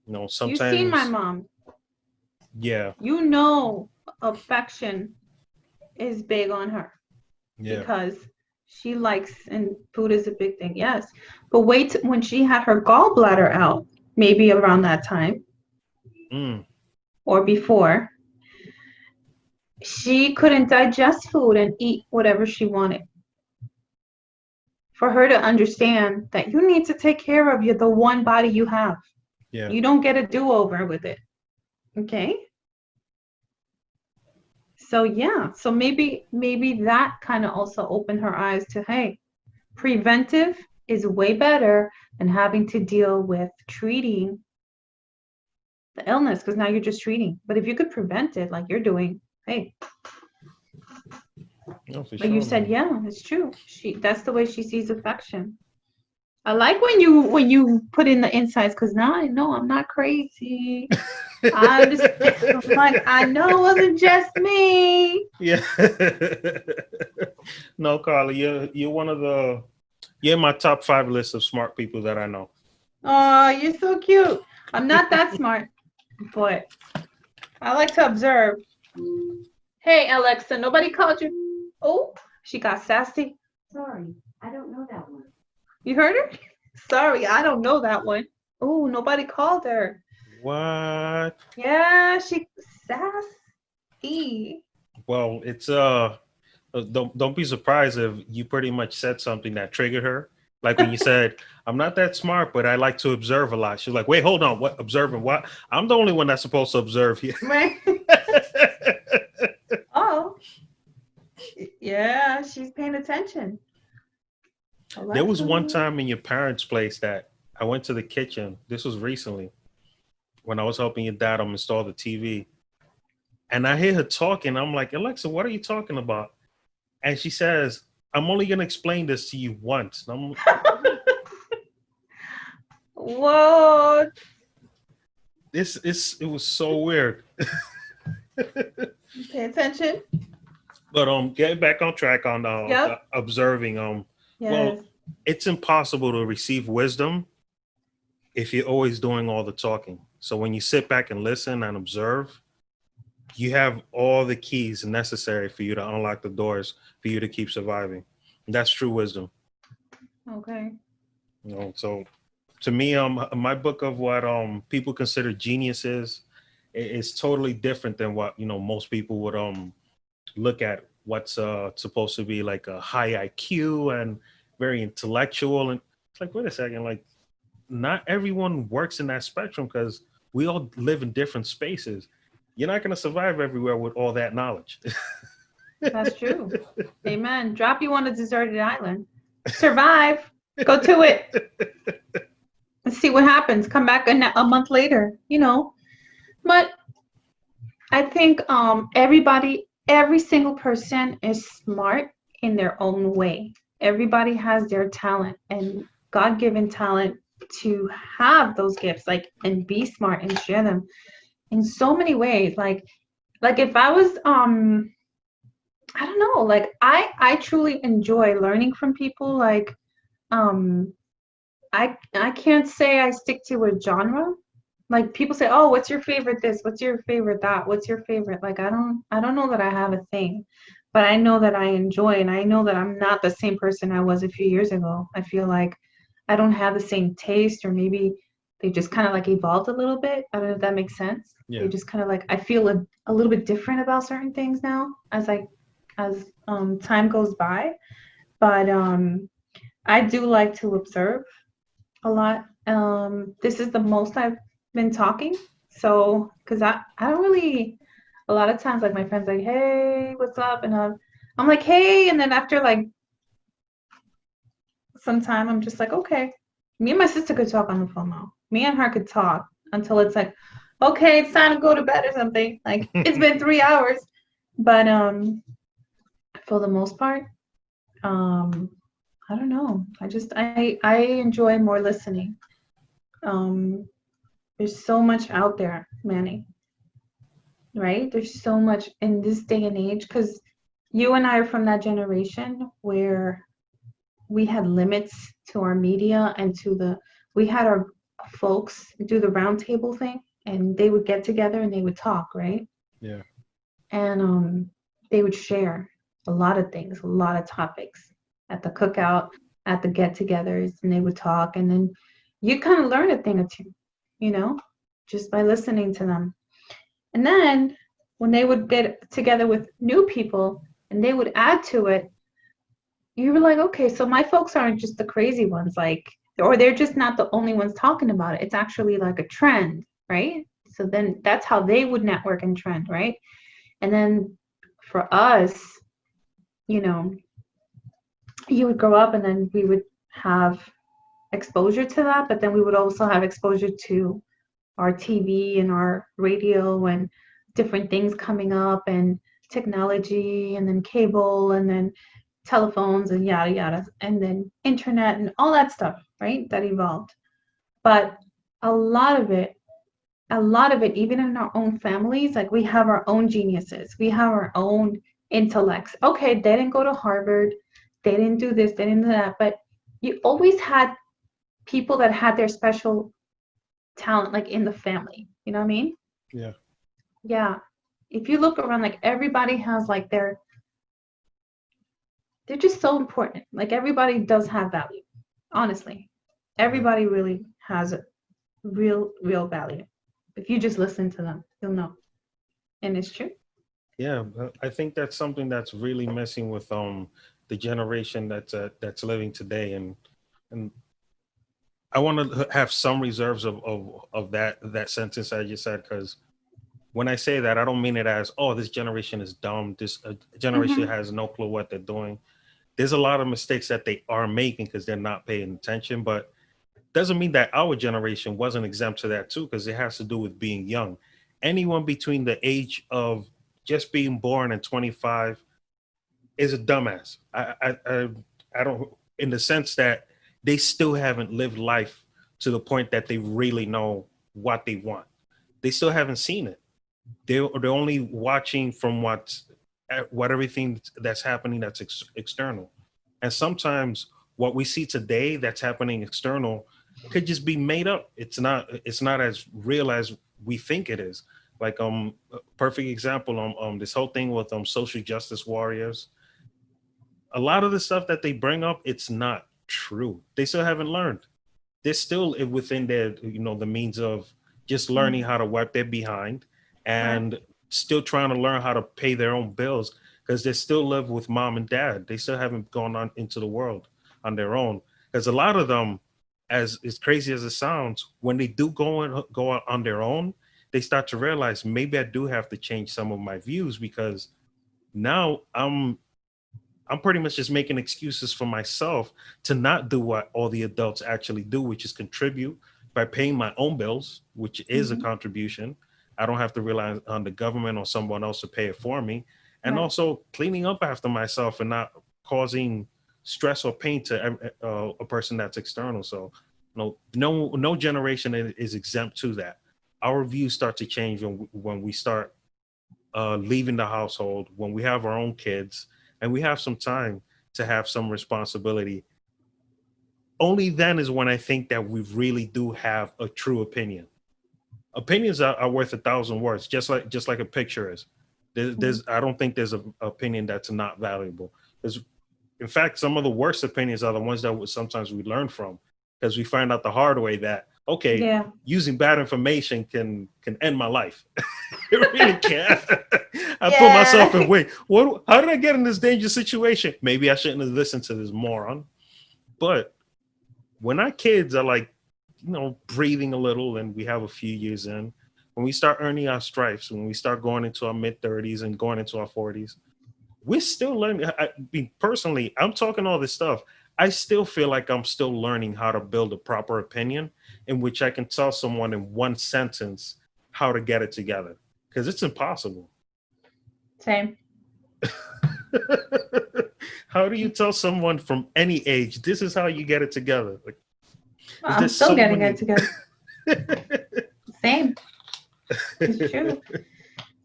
You've seen my Sometimes, mom. yeah, You know, affection is big on her yeah. because she likes, and food is a big thing, yes. But wait when she had her gallbladder out, maybe around that time Mm, or before, she couldn't digest food and eat whatever she wanted. For her to understand that you need to take care of the one body you have. yeah. You don't get a do-over with it. Okay? So yeah, so maybe that kind of also opened her eyes to, hey, preventive is way better than having to deal with treating the illness because now you're just treating. But if you could prevent it like you're doing, hey, No, for but you sure, said, man. yeah, it's true. That's the way she sees affection. I like when you put in the insights because now I know I'm not crazy. I understand. I'm like, I know it wasn't just me. Yeah. No, Carla, you're one of the you're in my top five list of smart people that I know. Oh, you're so cute. I'm not that smart, but I like to observe. Hey, Alexa, nobody called you. Oh, she got sassy. Sorry, I don't know that one. You heard her? Sorry, I don't know that one. Oh, nobody called her. What? Yeah, she sassy. Well, it's don't be surprised if you pretty much said something that triggered her. Like when you said, "I'm not that smart, but I like to observe a lot." She's like, "Wait, hold on, what observing? What? I'm the only one that's supposed to observe here." Right? Oh, yeah, she's paying attention. There was Alexa. one time in your parents' place that I went to the kitchen. This was recently when I was helping your dad install the TV, and I hear her talking. I'm like, "Alexa, what are you talking about?" And she says, "I'm only gonna explain this to you once." And I'm Whoa. this is it was so weird. Pay attention. But getting back on track on the Yep. observing, well, Yes. it's impossible to receive wisdom if you're always doing all the talking. So when you sit back and listen and observe, you have all the keys necessary for you to unlock the doors for you to keep surviving. And that's true wisdom. Okay. So to me, my book of what people consider genius is totally different than what most people would look at what's supposed to be like a high IQ and very intellectual. And it's like, wait a second, like not everyone works in that spectrum because we all live in different spaces. You're not going to survive everywhere with all that knowledge. That's true. Amen. Drop you on a deserted island. Survive. Go to it. Let's see what happens. Come back a month later, But I think every single person is smart in their own way. Everybody has their talent and God-given talent to have those gifts, like, and be smart and share them in so many ways. Like if I was I don't know, like I truly enjoy learning from people. Like um I can't say I stick to a genre. Like people say, "Oh, what's your favorite this? What's your favorite that? What's your favorite?" Like I don't know that I have a thing, but I know that I enjoy and I know that I'm not the same person I was a few years ago. I feel like I don't have the same taste or maybe they just kind of like evolved a little bit. I don't know if that makes sense. They Yeah. just kind of like I feel a little bit different about certain things now as time goes by. But I do like to observe a lot. This is the most I've been talking. So, because I don't really, a lot of times, like my friends, like, hey, what's up? And I'm like, hey. And then after like some time, I'm just like, okay. Me and my sister could talk on the phone now. Me and her could talk until it's like, okay, it's time to go to bed or something. Like, it's been 3 hours. But for the most part, um, I don't know. I enjoy more listening. Um, there's so much out there, Manny, right? There's so much in this day and age because you and I are from that generation where we had limits to our media and we had our folks do the round table thing, and they would get together and they would talk, right? Yeah. And they would share a lot of things, a lot of topics at the cookout, at the get-togethers, and they would talk, and then you kind of learn a thing or two, you know, just by listening to them. And then when they would get together with new people and they would add to it, you were like, okay, so my folks aren't just the crazy ones, like, or they're just not the only ones talking about it. It's actually like a trend, right? So then that's how they would network and trend, right? And then for us, you know, you would grow up and then we would have exposure to that, but then we would also have exposure to our TV and our radio and different things coming up and technology and then cable and then telephones and yada yada and then internet and all that stuff, right? That evolved. But a lot of it, even in our own families, like we have our own geniuses, we have our own intellects. Okay, they didn't go to Harvard, they didn't do this, they didn't do that, but you always had people that had their special talent, like in the family. You know what I mean? Yeah. Yeah. If you look around, like everybody has like they're just so important. Like everybody does have value. Honestly, everybody really has a real value. If you just listen to them, you'll know. And it's true. Yeah, I think that's something that's really messing with the generation that's living today, and I want to have some reserves of that sentence I just said, because when I say that, I don't mean it as, oh, this generation is dumb, this generation Mhm. has no clue what they're doing. There's a lot of mistakes that they are making because they're not paying attention, but doesn't mean that our generation wasn't exempt to that too, because it has to do with being young. Anyone between the age of just being born and 25 is a dumbass. I don't, in the sense that they still haven't lived life to the point that they really know what they want. They still haven't seen it. They're only watching from what everything that's happening that's external. And sometimes what we see today that's happening external could just be made up. It's not as real as we think it is. Like a perfect example, this whole thing with social justice warriors. A lot of the stuff that they bring up, it's not true. They still haven't learned. They're still within their, the means of just learning how to wipe their behind Right. and still trying to learn how to pay their own bills, because they still live with mom and dad. They still haven't gone on into the world on their own. Because a lot of them, as crazy as it sounds, when they do go out on their own, they start to realize maybe I do have to change some of my views, because now I'm pretty much just making excuses for myself to not do what all the adults actually do, which is contribute by paying my own bills, which is a Mhm. contribution. I don't have to rely on the government or someone else to pay it for me. And Right. also cleaning up after myself and not causing stress or pain to a person that's external. So no generation is exempt to that. Our views start to change when we start leaving the household, when we have our own kids, and we have some time to have some responsibility. Only then is when I think that we really do have a true opinion. Opinions are worth 1,000 words, just like a picture is. There's I don't think there's an opinion that's not valuable. There's, in fact, some of the worst opinions are the ones that sometimes we learn from, because we find out the hard way that, okay, Yeah. using bad information can end my life. It really can. I put Yeah. myself in, wait, what? How did I get in this dangerous situation? Maybe I shouldn't have listened to this moron. But when our kids are like, breathing a little, and we have a few years in, when we start earning our stripes, when we start going into our mid-30s and going into our 40s, we're still learning. I mean, personally, I'm talking all this stuff. I still feel like I'm still learning how to build a proper opinion in which I can tell someone in one sentence how to get it together, because it's impossible. Same. How do you tell someone from any age, this is how you get it together? Like, is I'm there still so getting it many? together. Same. It's true.